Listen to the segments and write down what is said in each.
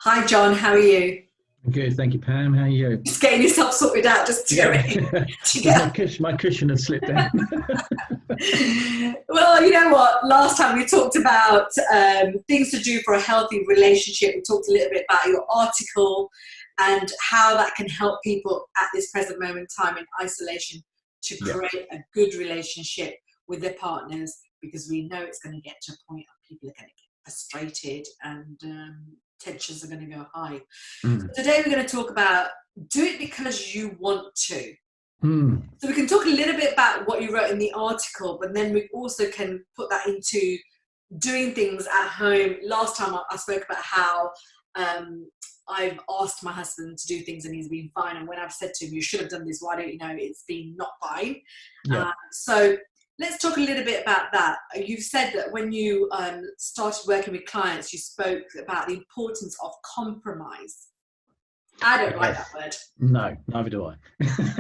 Hi, John. How are you? Good, thank you, Pam. How are you? Just getting yourself sorted out just to get Yeah, ready to because get. my cushion had slipped down. Well, you know what? Last time we talked about things to do for a healthy relationship. We talked a little bit about your article and how that can help people at this present moment in time in isolation to Yeah. create a good relationship with their partners, because we know it's going to get to a point of people are going to get frustrated and tensions are going to go high. Mm. So today we're going to talk about do it because you want to. Mm. So we can talk a little bit about what you wrote in the article, but then we also can put that into doing things at home. Last time I spoke about how I've asked my husband to do things and he's been fine. And when I've said to him, you should have done this, why don't you know, it's been not fine. Yeah. So let's talk a little bit about that. You've said that when you started working with clients, you spoke about the importance of compromise. I don't like that Yes. word. No, neither do I. Okay,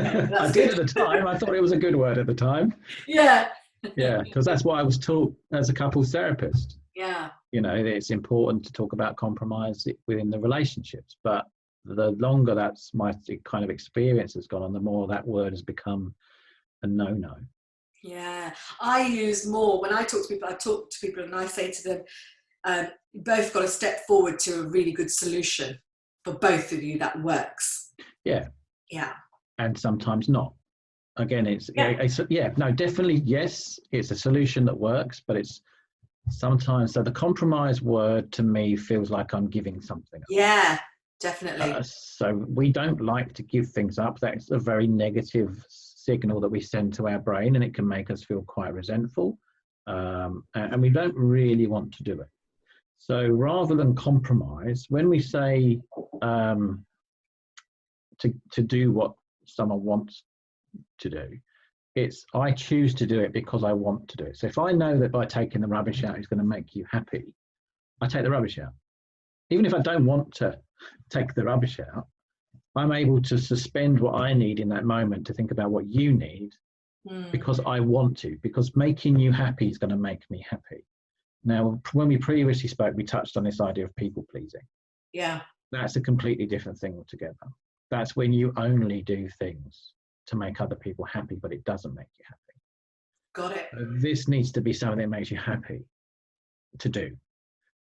I that's did good. at the time. I thought it was a good word at the time. Yeah. Yeah, because that's what I was taught as a couples therapist. Yeah. You know, it's important to talk about compromise within the relationships. But the longer that's my kind of experience has gone on, the more that word has become a no-no. Yeah. I use more when I talk to people. I talk to people and I say to them, you both got to step forward to a really good solution for both of you that works. Yeah, Yeah. and sometimes not. Again, Yeah. no, definitely yes, it's a solution that works, but it's sometimes, so the compromise word to me feels like I'm giving something up. Yeah. Definitely. So we don't like to give things up. That's a very negative signal that we send to our brain, and it can make us feel quite resentful, and we don't really want to do it. So rather than compromise, when we say to do what someone wants to do, it's I choose to do it because I want to do it. So if I know that by taking the rubbish out is going to make you happy, I take the rubbish out. Even if I don't want to take the rubbish out, I'm able to suspend what I need in that moment to think about what you need because I want to, because making you happy is going to make me happy. Now, when we previously spoke, we touched on this idea of people pleasing. Yeah. That's a completely different thing altogether. That's when you only do things to make other people happy, but it doesn't make you happy. Got it. This needs to be something that makes you happy to do.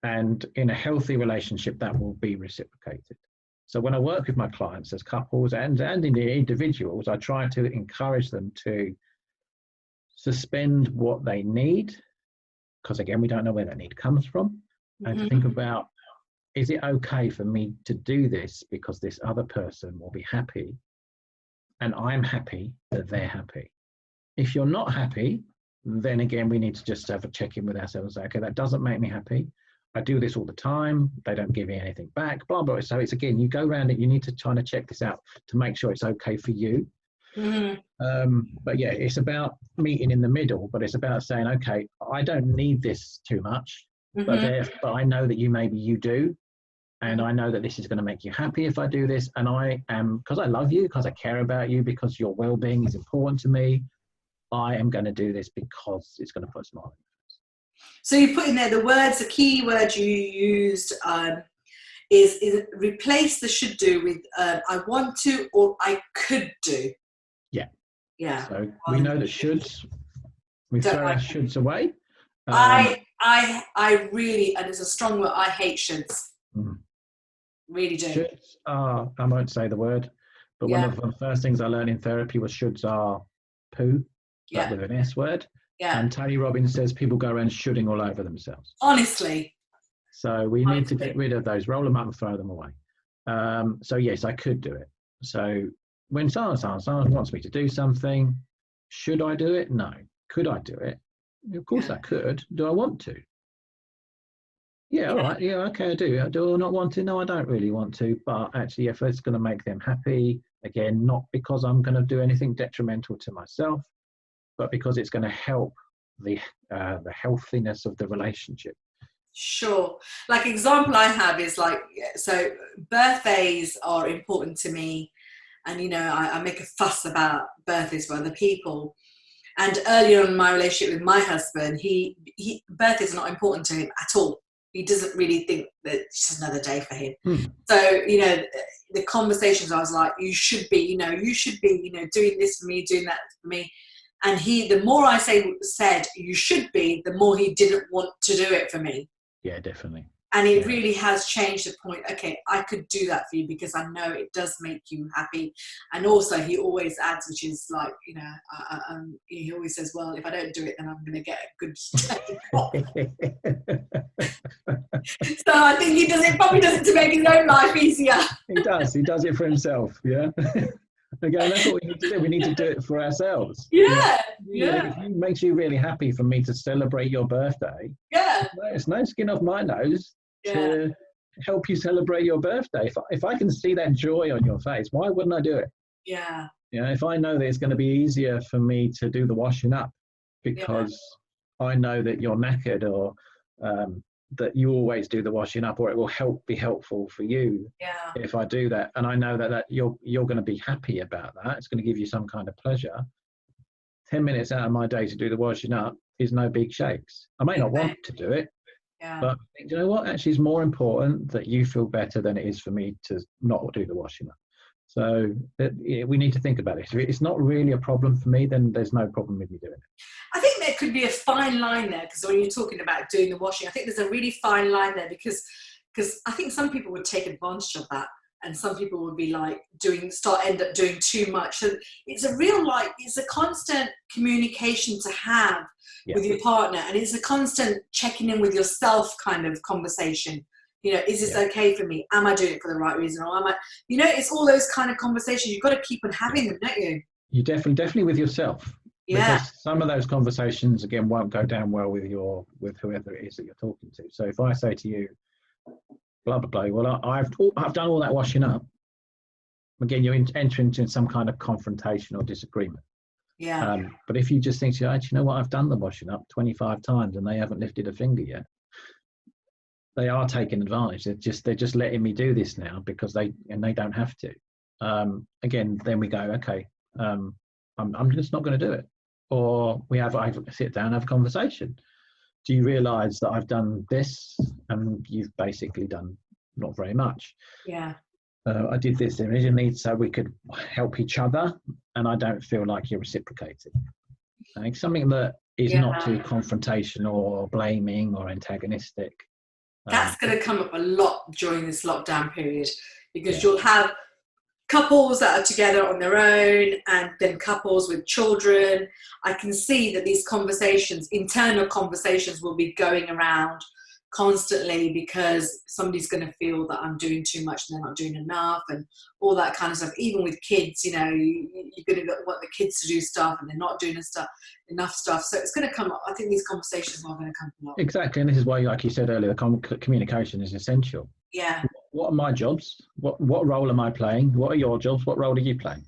And in a healthy relationship, that will be reciprocated. So when I work with my clients as couples and indeed individuals, I try to encourage them to suspend what they need, because again, we don't know where that need comes from, and to think about, is it okay for me to do this because this other person will be happy and I'm happy that they're happy? If you're not happy, then again, we need to just have a check in with ourselves and say, okay, that doesn't make me happy. I do this all the time. They don't give me anything back, blah, blah. So it's again, you go around it, you need to try to check this out to make sure it's okay for you. But yeah, it's about meeting in the middle, but it's about saying, okay, I don't need this too much, but I know that maybe you do. And I know that this is going to make you happy if I do this. And I am, because I love you, because I care about you, because your well-being is important to me, I am going to do this because it's going to put a smile on your face. So you put in there the key word you used is replace the should do with I want to or I could do. Yeah. Yeah. So we know that shoulds, we Don't throw our like. shoulds away. I really, and it's a strong word, I hate shoulds. Really do. Shoulds are, I won't say the word, but one of the first things I learned in therapy was shoulds are poo, but with an S word. Yeah. And Tony Robbins says people go around shoulding all over themselves. Honestly. So we need to get rid of those, roll them up and throw them away. So yes, I could do it. So when someone wants me to do something, should I do it? No. Could I do it? Of course I could. Do I want to? Yeah, all right. Yeah, okay, I do. Do I not want to? No, I don't really want to. But actually, if it's going to make them happy, again, not because I'm going to do anything detrimental to myself, but because it's going to help the healthiness of the relationship. Sure. Like example I have is like, so birthdays are important to me. And, you know, I make a fuss about birthdays for other people. And earlier in my relationship with my husband, he birthdays are not important to him at all. He doesn't really think that it's just another day for him. Hmm. So, the conversations, I was like, you should be doing this for me, doing that for me. And the more I said, you should be, the more he didn't want to do it for me. Yeah, definitely. And it really has changed the point. Okay, I could do that for you because I know it does make you happy. And also, he always adds, which is like, he always says, well, if I don't do it, then I'm going to get a good day off. So I think he probably does it to make his own life easier. He does it for himself. Yeah. Again, that's what we need to do. We need to do it for ourselves. Yeah. If it makes you really happy for me to celebrate your birthday, it's no skin off my nose to help you celebrate your birthday. If I can see that joy on your face, why wouldn't I do it? Yeah. If I know that it's going to be easier for me to do the washing up because I know that you're knackered, or that you always do the washing up, or it will be helpful for you if I do that, and I know that you're going to be happy about that, it's going to give you some kind of pleasure. 10 minutes out of my day to do the washing up is no big shakes. I may not want to do it, but you know what? Actually, it's more important that you feel better than it is for me to not do the washing up. So we need to think about it. If it's not really a problem for me, then there's no problem with me doing it. I think there could be a fine line there, because when you're talking about doing the washing, I think there's a really fine line there, because I think some people would take advantage of that, and some people would be like end up doing too much. So it's it's a constant communication to have with your partner, and it's a constant checking in with yourself kind of conversation. Is this okay for me? Am I doing it for the right reason? Or am I, it's all those kind of conversations. You've got to keep on having them, don't you? You definitely with yourself. Yeah. Because some of those conversations, again, won't go down well with whoever it is that you're talking to. So if I say to you, blah, blah, blah, well, I've done all that washing up. Again, you're entering into some kind of confrontation or disagreement. Yeah. But if you just think, you know what, I've done the washing up 25 times and they haven't lifted a finger yet. They are taking advantage. They're just letting me do this now because they don't have to. Again, then we go, okay, I'm just not going to do it. Or I sit down and have a conversation. Do you realise that I've done this and you've basically done not very much? Yeah. I did this originally so we could help each other, and I don't feel like you're reciprocating. Something that is not too confrontational or blaming or antagonistic. That's going to come up a lot during this lockdown period, because you'll have couples that are together on their own, and then couples with children. I can see that these conversations, internal conversations, will be going around constantly, because somebody's going to feel that I'm doing too much and they're not doing enough, and all that kind of stuff. Even with kids, you're going to want the kids to do stuff and they're not doing enough stuff. So it's going to come up. I think these conversations are going to come up. Exactly, and this is why, like you said earlier, communication is essential. Yeah. What are my jobs? What role am I playing? What are your jobs? What role are you playing?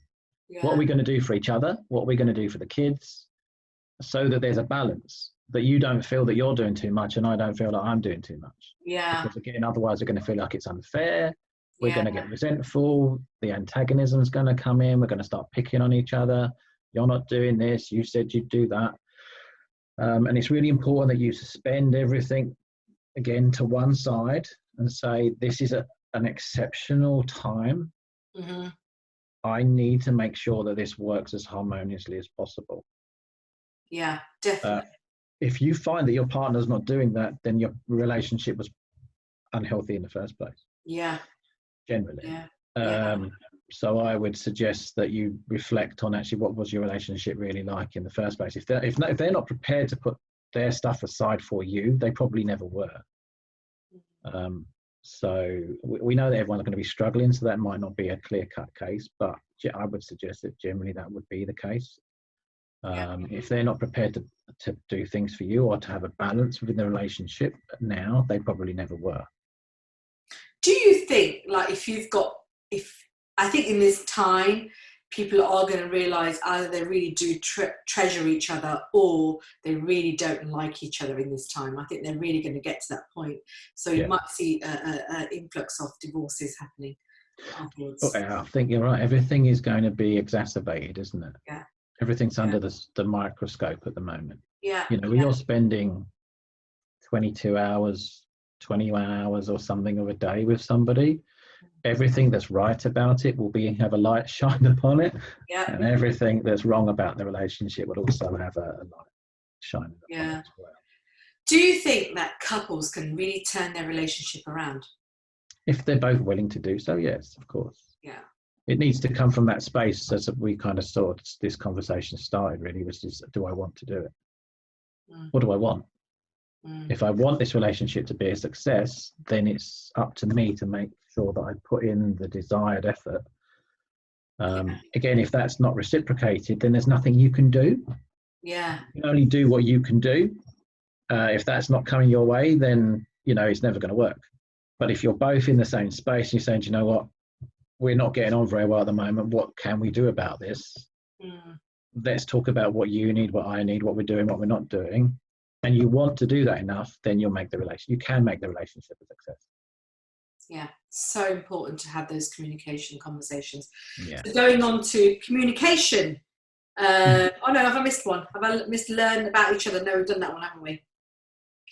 Yeah. What are we going to do for each other? What are we going to do for the kids? So that there's a balance, that you don't feel that you're doing too much and I don't feel that I'm doing too much. Yeah. Because again, otherwise we're going to feel like it's unfair. We're going to get resentful. The antagonism is going to come in. We're going to start picking on each other. You're not doing this. You said you'd do that. And it's really important that you suspend everything again to one side and say, this is an exceptional time. Mm-hmm. I need to make sure that this works as harmoniously as possible. Yeah, definitely. If you find that your partner's not doing that, then your relationship was unhealthy in the first place. Yeah. Generally. Yeah. So I would suggest that you reflect on actually what was your relationship really like in the first place. If they're not prepared to put their stuff aside for you, they probably never were. So we know that everyone's going to be struggling, so that might not be a clear-cut case, but I would suggest that generally that would be the case. If they're not prepared to do things for you or to have a balance within the relationship now, they probably never were. Do you think, like, I think in this time, people are going to realise either they really do treasure each other, or they really don't like each other in this time. I think they're really going to get to that point. So you might see an influx of divorces happening afterwards. I think you're right. Everything is going to be exacerbated, isn't it? Yeah. Everything's under the microscope at the moment. Yeah. You're spending 22 hours 20 hours or something of a day with somebody, everything that's right about it will have a light shine upon it, and everything that's wrong about the relationship will also have a light shining upon it as well. Do you think that couples can really turn their relationship around? If they're both willing to do so, yes, of course. Yeah. It needs to come from that space, as we kind of saw this conversation started, really, was just, do I want to do it? What do I want? If I want this relationship to be a success, then it's up to me to make sure that I put in the desired effort. Again, if that's not reciprocated, then there's nothing you can do. Yeah. You can only do what you can do. If that's not coming your way, then, it's never going to work. But if you're both in the same space, and you're saying, do you know what? We're not getting on very well at the moment. What can we do about this? Let's talk about what you need, what I need, what we're doing, what we're not doing. And you want to do that enough, then you can make the relationship a success. Yeah, so important to have those communication conversations. Yeah. So going on to communication. Oh no, have I missed one? Have I missed learn about each other? No, we've done that one, haven't we?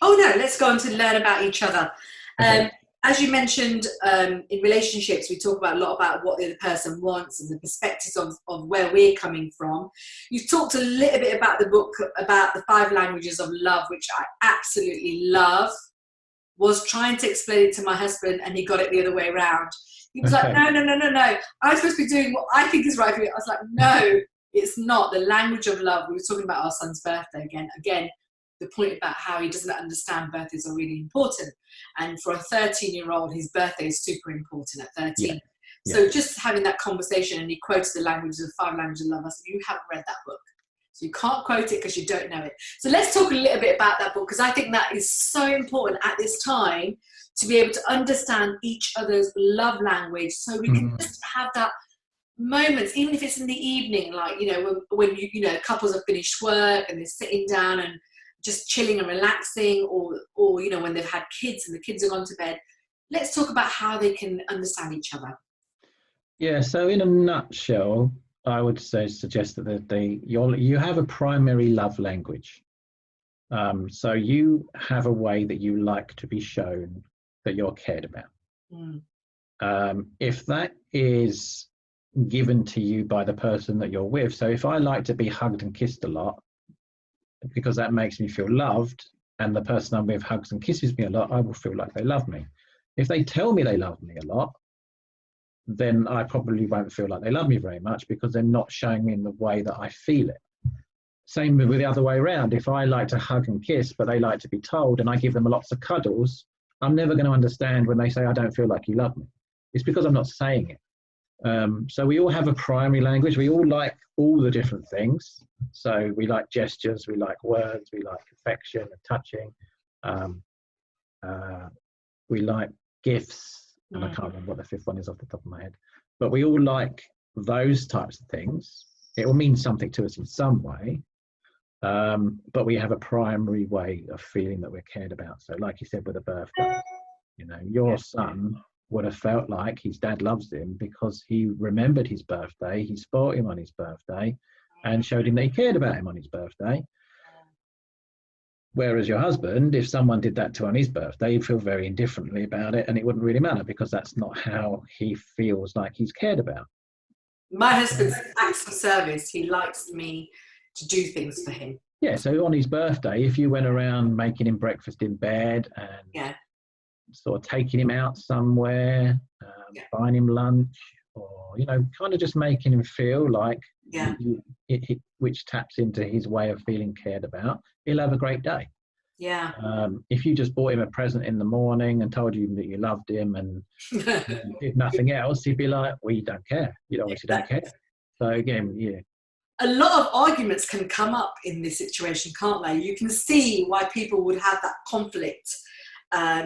Oh no, let's go on to learn about each other. Okay. As you mentioned, in relationships, we talk about a lot about what the other person wants and the perspectives of where we're coming from. You've talked a little bit about the book, about the 5 languages of love, which I absolutely love. Was trying to explain it to my husband, and he got it the other way around. He was like, no. I'm supposed to be doing what I think is right for you. I was like, no, it's not. The language of love. We were talking about our son's birthday again, the point about how he doesn't understand birthdays are really important. And for a 13-year-old, his birthday is super important at 13. Yeah. So just having that conversation, and he quoted the languages of 5 languages of love. I said, you haven't read that book. So you can't quote it because you don't know it. So let's talk a little bit about that book, because I think that is so important at this time to be able to understand each other's love language, so we can just have that moments, even if it's in the evening, like, when couples have finished work and they're sitting down and just chilling and relaxing, or when they've had kids and the kids have gone to bed. Let's talk about how they can understand each other. Yeah, so in a nutshell, I would suggest that you have a primary love language. So you have a way that you like to be shown that you're cared about. If that is given to you by the person that you're with, so if I like to be hugged and kissed a lot, because that makes me feel loved, and the person I'm with hugs and kisses me a lot, I will feel like they love me. If they tell me they love me a lot, then I probably won't feel like they love me very much, because they're not showing me in the way that I feel it. Same with the other way around. If I like to hug and kiss, but they like to be told, and I give them lots of cuddles, I'm never going to understand when they say, I don't feel like you love me. It's because I'm not saying it. So we all have a primary language. We all like all the different things. So we like gestures, we like words, we like affection and touching. We like gifts, and I can't remember what the 5th one is off the top of my head. But we all like those types of things. It will mean something to us in some way. But we have a primary way of feeling that we're cared about. So like you said, with a birthday, your son would have felt like his dad loves him because he remembered his birthday, he spoilt him on his birthday, and showed him that he cared about him on his birthday. Whereas your husband, if someone did that to on his birthday, he'd feel very indifferently about it, and it wouldn't really matter, because that's not how he feels like he's cared about. My husband's acts of service. He likes me to do things for him. Yeah, so on his birthday, if you went around making him breakfast in bed and sort of taking him out somewhere, buying him lunch, or, kind of just making him feel like, which taps into his way of feeling cared about, he'll have a great day. Yeah. If you just bought him a present in the morning and told him that you loved him and did nothing else, he'd be like, well, you don't care. You obviously don't care. So again, a lot of arguments can come up in this situation, can't they? You can see why people would have that conflict,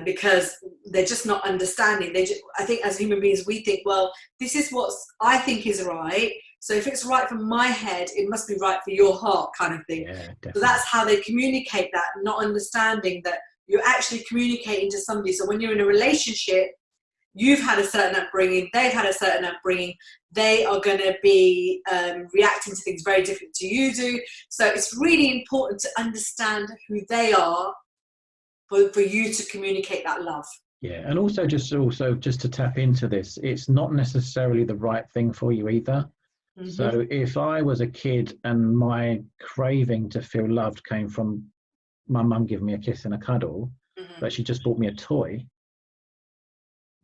because they're just not understanding. I think as human beings, we think, well, this is what I think is right. So if it's right for my head, it must be right for your heart, kind of thing. Yeah, so that's how they communicate that, not understanding that you're actually communicating to somebody. So when you're in a relationship, you've had a certain upbringing, they've had a certain upbringing, they are going to be reacting to things very different to you do. So it's really important to understand who they are for you to communicate that love. Yeah, and also just to tap into this, it's not necessarily the right thing for you either. Mm-hmm. So if I was a kid and my craving to feel loved came from my mum giving me a kiss and a cuddle, Mm-hmm. but she just bought me a toy,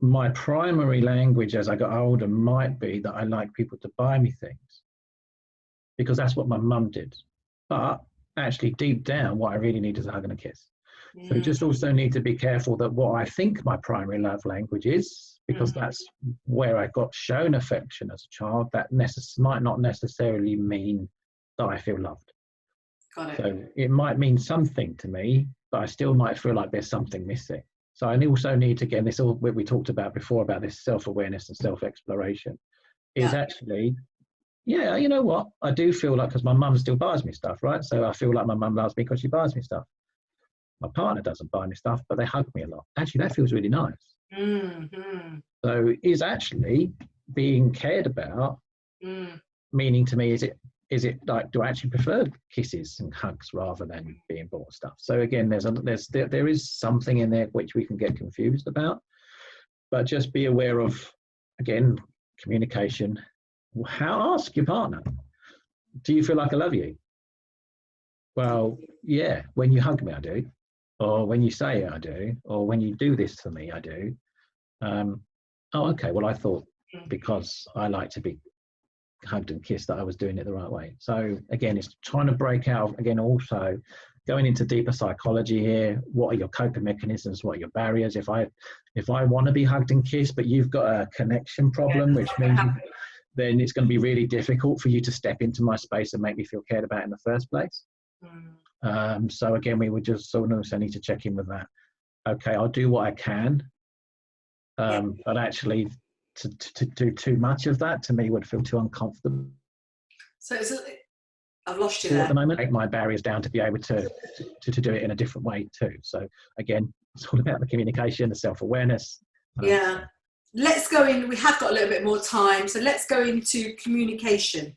my primary language as I got older might be that I like people to buy me things because that's what my mum did. But actually deep down, what I really need is a hug and a kiss. So just also need to be careful that what I think my primary love language is, because that's where I got shown affection as a child, that might not necessarily mean that I feel loved. Got it. So it might mean something to me, but I still might feel like there's something missing. So I also need to, again, this all what we talked about before about this self-awareness and self-exploration is actually, yeah, you know what? I do feel like, because my mum still buys me stuff, right? So I feel like my mum loves me because she buys me stuff. My partner doesn't buy me stuff, but they hug me a lot. Actually, that feels really nice. Mm-hmm. So is actually being cared about, meaning to me, is it like, do I actually prefer kisses and hugs rather than being bought stuff? So again, there is something in there which we can get confused about, but just be aware of, again, communication. Ask your partner, do you feel like I love you? Well, yeah, when you hug me, I do. Or when you say I do, or when you do this for me, I do. Oh, okay. Well, I thought because I like to be hugged and kissed that I was doing it the right way. So again, it's trying to break out, again, also going into deeper psychology here. What are your coping mechanisms? What are your barriers? If I want to be hugged and kissed, but you've got a connection problem, which means then it's going to be really difficult for you to step into my space and make me feel cared about in the first place. So again, we would just sort of also need to check in with that. Okay, I'll do what I can, but actually to do too much of that to me would feel too uncomfortable. So I've lost you there. At the moment, take my barriers down to be able to do it in a different way too. So again, it's all about the communication, the self-awareness. Yeah. Let's go in. We have got a little bit more time, so let's go into communication.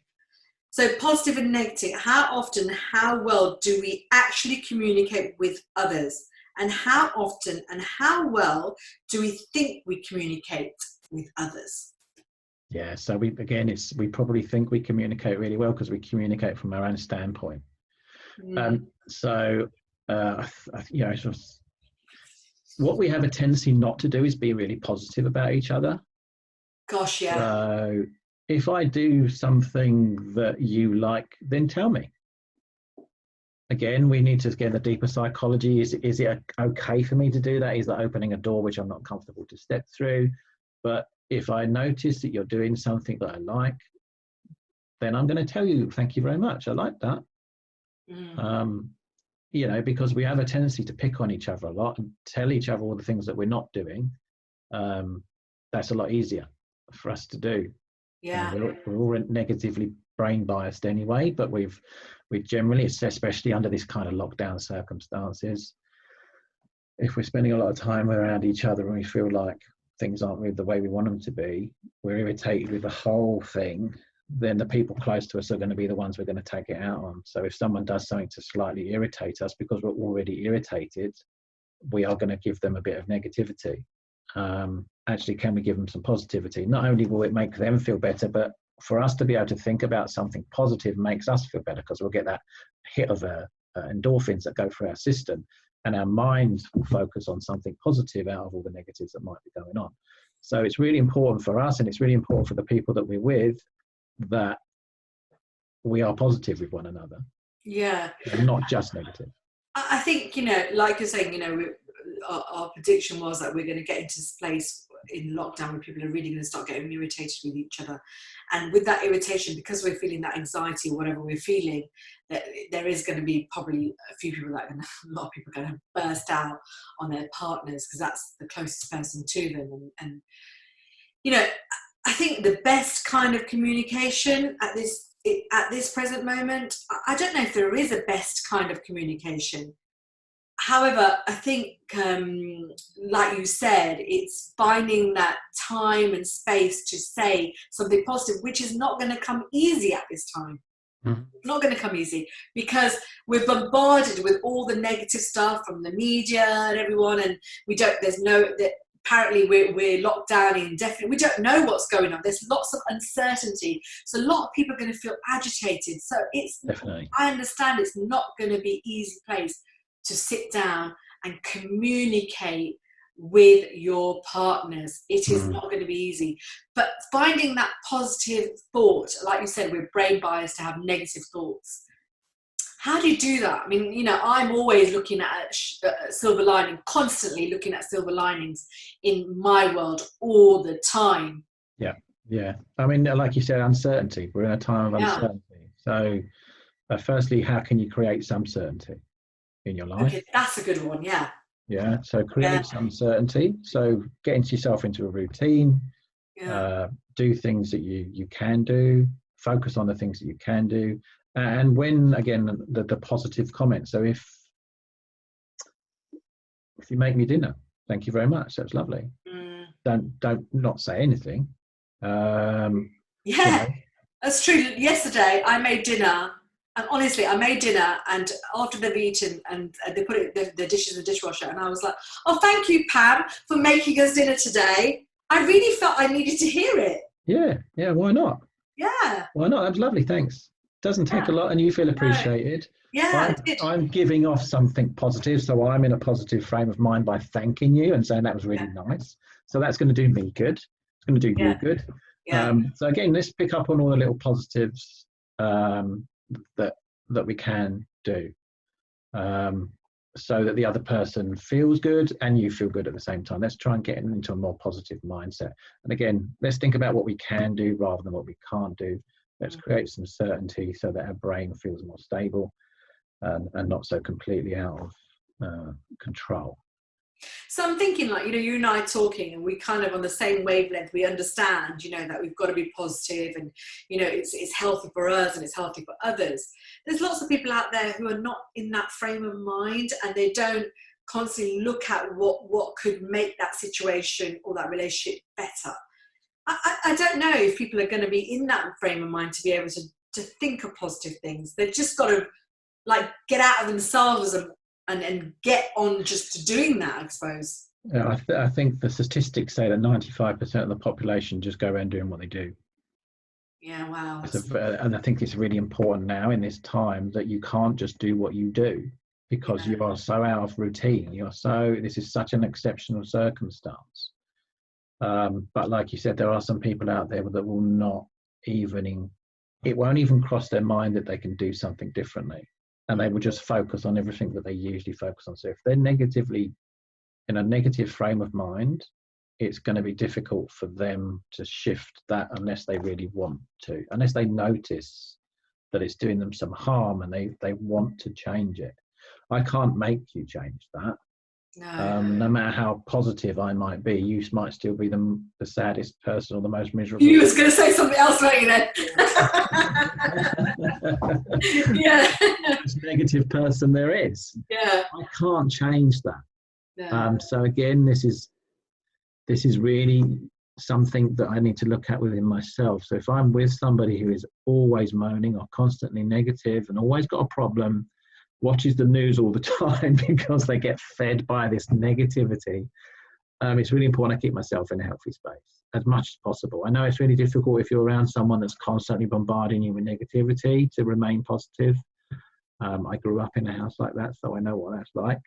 So positive and negative, how often, how well do we actually communicate with others? And how often and how well do we think we communicate with others? Yeah, so we probably think we communicate really well because we communicate from our own standpoint. What we have a tendency not to do is be really positive about each other. Gosh, yeah. So if I do something that you like, then tell me. Again, we need to get the deeper psychology. Is it okay for me to do that? Is that opening a door which I'm not comfortable to step through? But if I notice that you're doing something that I like, then I'm going to tell you, thank you very much. I like that. Because we have a tendency to pick on each other a lot and tell each other all the things that we're not doing. That's a lot easier for us to do. Yeah. We're all negatively brain biased anyway, but we generally, especially under this kind of lockdown circumstances, if we're spending a lot of time around each other and we feel like things aren't really the way we want them to be, we're irritated with the whole thing, then the people close to us are going to be the ones we're going to take it out on. So if someone does something to slightly irritate us because we're already irritated, we are going to give them a bit of negativity. Actually, can we give them some positivity? Not only will it make them feel better, but for us to be able to think about something positive makes us feel better because we'll get that hit of endorphins that go through our system, and our minds will focus on something positive out of all the negatives that might be going on. So it's really important for us, and it's really important for the people that we're with, that we are positive with one another. Yeah. And not just negative. I think, like you're saying, our prediction was that we're going to get into this place in lockdown where people are really going to start getting irritated with each other. And with that irritation, because we're feeling that anxiety or whatever we're feeling, that there is going to be probably a few people a lot of people are going to burst out on their partners because that's the closest person to them. And I think the best kind of communication at this present moment, I don't know if there is a best kind of communication. However, I think, like you said, it's finding that time and space to say something positive, which is not going to come easy at this time. Mhm. It's not going to come easy because we're bombarded with all the negative stuff from the media and everyone, and apparently we're locked down indefinitely. We don't know what's going on. There's lots of uncertainty. So a lot of people are going to feel agitated. So Definitely. I understand it's not going to be an easy place to sit down and communicate with your partners. It is not going to be easy. But finding that positive thought, like you said, we're brain biased to have negative thoughts. How do you do that? I mean, I'm always looking at silver lining, constantly looking at silver linings in my world all the time. Yeah. I mean, like you said, uncertainty. We're in a time of uncertainty. So, firstly, how can you create some certainty in your life? Okay, that's a good one. Yeah. Yeah. So create some certainty. So getting yourself into a routine. Do things that you can do. Focus on the things that you can do. And when, again, the positive comment. So if you make me dinner, thank you very much. That's lovely. Don't not say anything. That's true. Yesterday I made dinner, and honestly, I made dinner, and after they've eaten, and they put the dishes in the dishwasher, and I was like, "Oh, thank you, Pam, for making us dinner today." I really felt I needed to hear it. Yeah. Why not? Yeah. Why not? That's lovely. Thanks. Doesn't take a lot, and you feel appreciated. Yeah, I'm giving off something positive, so I'm in a positive frame of mind by thanking you and saying that was really nice. So that's going to do me good. It's going to do you good. So again, let's pick up on all the little positives that we can do, so that the other person feels good and you feel good at the same time. Let's try and get into a more positive mindset. And again, let's think about what we can do rather than what we can't do. Let's create some certainty so that our brain feels more stable and not so completely out of control. So I'm thinking, like, you and I talking, and we kind of on the same wavelength. We understand, that we've got to be positive, and it's healthy for us and it's healthy for others. There's lots of people out there who are not in that frame of mind, and they don't constantly look at what could make that situation or that relationship better. I don't know if people are going to be in that frame of mind to be able to think of positive things. They've just got to get out of themselves and get on just to doing that, I suppose. Yeah, I think the statistics say that 95% of the population just go around doing what they do. Yeah, wow. And I think it's really important now in this time that you can't just do what you do, because you are so out of routine. This is such an exceptional circumstance. But like you said, there are some people out there that will not it won't even cross their mind that they can do something differently. And they will just focus on everything that they usually focus on. So if they're in a negative frame of mind, it's going to be difficult for them to shift that unless they really want to, unless they notice that it's doing them some harm and they want to change it. I can't make you change that. No matter how positive I might be, you might still be the saddest person or the most miserable. You was going to say something else, weren't you then? Yeah. Most negative person there is. Yeah. I can't change that. No. So again, this is really something that I need to look at within myself. So if I'm with somebody who is always moaning or constantly negative and always got a problem, watches the news all the time because they get fed by this negativity, it's really important I keep myself in a healthy space as much as possible. I know it's really difficult if you're around someone that's constantly bombarding you with negativity to remain positive. I grew up in a house like that, so I know what that's like.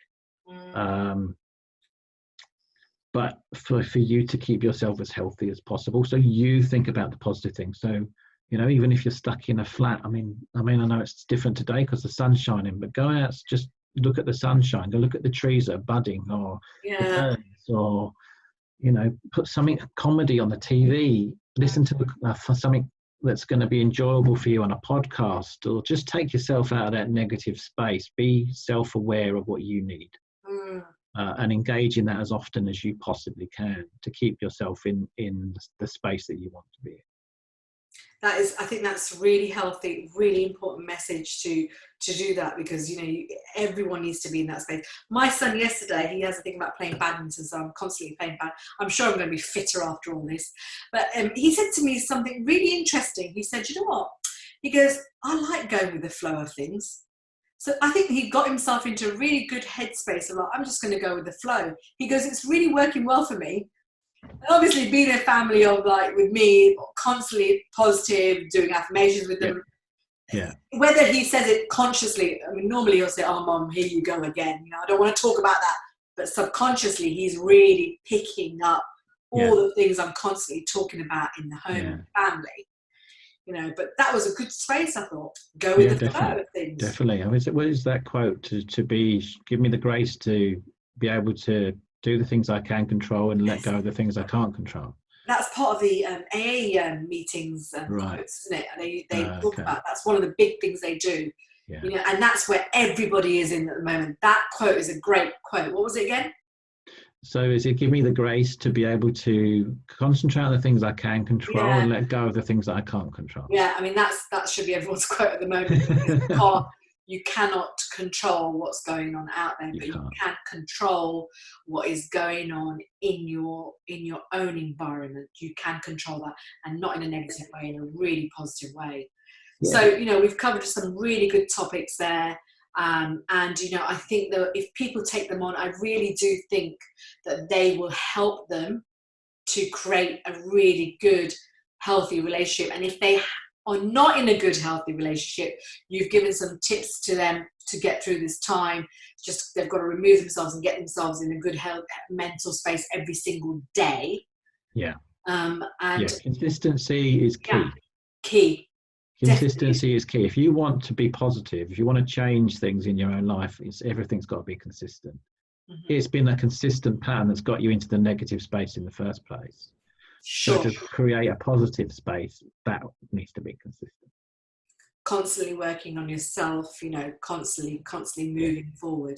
But for you to keep yourself as healthy as possible, so you think about the positive things. So even if you're stuck in a flat, I mean, I know it's different today because the sun's shining, but go out, just look at the sunshine, go look at the trees that are budding, or the birds, or, put something comedy on the TV, listen to something that's going to be enjoyable for you on a podcast, or just take yourself out of that negative space. Be self-aware of what you need and engage in that as often as you possibly can to keep yourself in the space that you want to be in. I think that's really healthy, really important message to do that, because everyone needs to be in that space. My son yesterday, he has a thing about playing badminton, so I'm constantly playing badminton. I'm sure I'm going to be fitter after all this. But he said to me something really interesting. He said, "You know what?" He goes, I like going with the flow of things. So I think he got himself into a really good headspace of like, I'm just going to go with the flow. He goes, it's really working well for me. And obviously being a family of like with me, constantly positive, doing affirmations with them. Yeah. Whether he says it consciously, I mean, normally he'll say, oh, Mom, here you go again. You know, I don't want to talk about that. But subconsciously, he's really picking up all the things I'm constantly talking about in the home and family. You know, but that was a good space, I thought. Go with the flow of things. Definitely. I mean, what is that quote? To be, give me the grace to be able to do the things I can control and let go of the things I can't control. That's part of the AA meetings quotes, isn't it? They talk about, that's one of the big things they do. Yeah. You know, and that's where everybody is in at the moment. That quote is a great quote. What was it again? So is it give me the grace to be able to concentrate on the things I can control and let go of the things that I can't control? Yeah, I mean, that should be everyone's quote at the moment. You cannot control what's going on out there, but you can control what is going on in your own environment. You can control that, and not in a negative way, in a really positive way. Yeah. So, you know, we've covered some really good topics there. And, you know, I think that if people take them on, I really do think that they will help them to create a really good, healthy relationship. And if they are not in a good, healthy relationship, you've given some tips to them to get through this time. Just they've got to remove themselves and get themselves in a good health, mental space every single day. Yeah. And consistency is key. Yeah, key. Consistency is key. If you want to be positive, if you want to change things in your own life, everything's got to be consistent. Mm-hmm. It's been a consistent pattern that's got you into the negative space in the first place. Sure. So to create a positive space, that needs to be consistent. Constantly working on yourself, you know, constantly moving forward,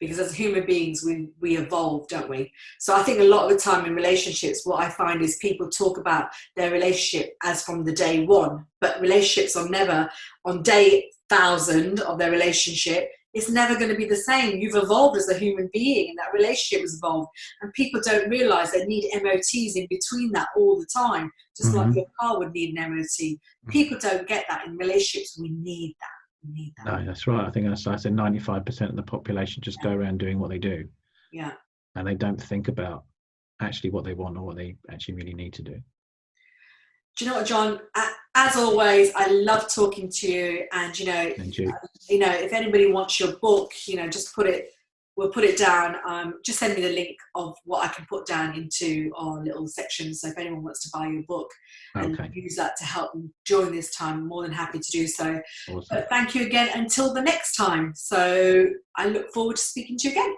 because as human beings we evolve, don't we? So I think a lot of the time in relationships, what I find is people talk about their relationship as from the day one, but relationships are never on day 1,000 of their relationship. It's never going to be the same. You've evolved as a human being, and that relationship has evolved. And people don't realize they need MOTs in between that all the time, just like your car would need an MOT. People don't get that in relationships. We need that. We need that. No, that's right. I think I said 95% of the population just go around doing what they do. Yeah. And they don't think about actually what they want or what they actually really need to do. Do you know what, John? As always, I love talking to you. And you know, if anybody wants your book, you know, just we'll put it down. Just send me the link of what I can put down into our little section. So if anyone wants to buy your book and use that to help them during this time, I'm more than happy to do so. Awesome. But thank you again until the next time. So I look forward to speaking to you again.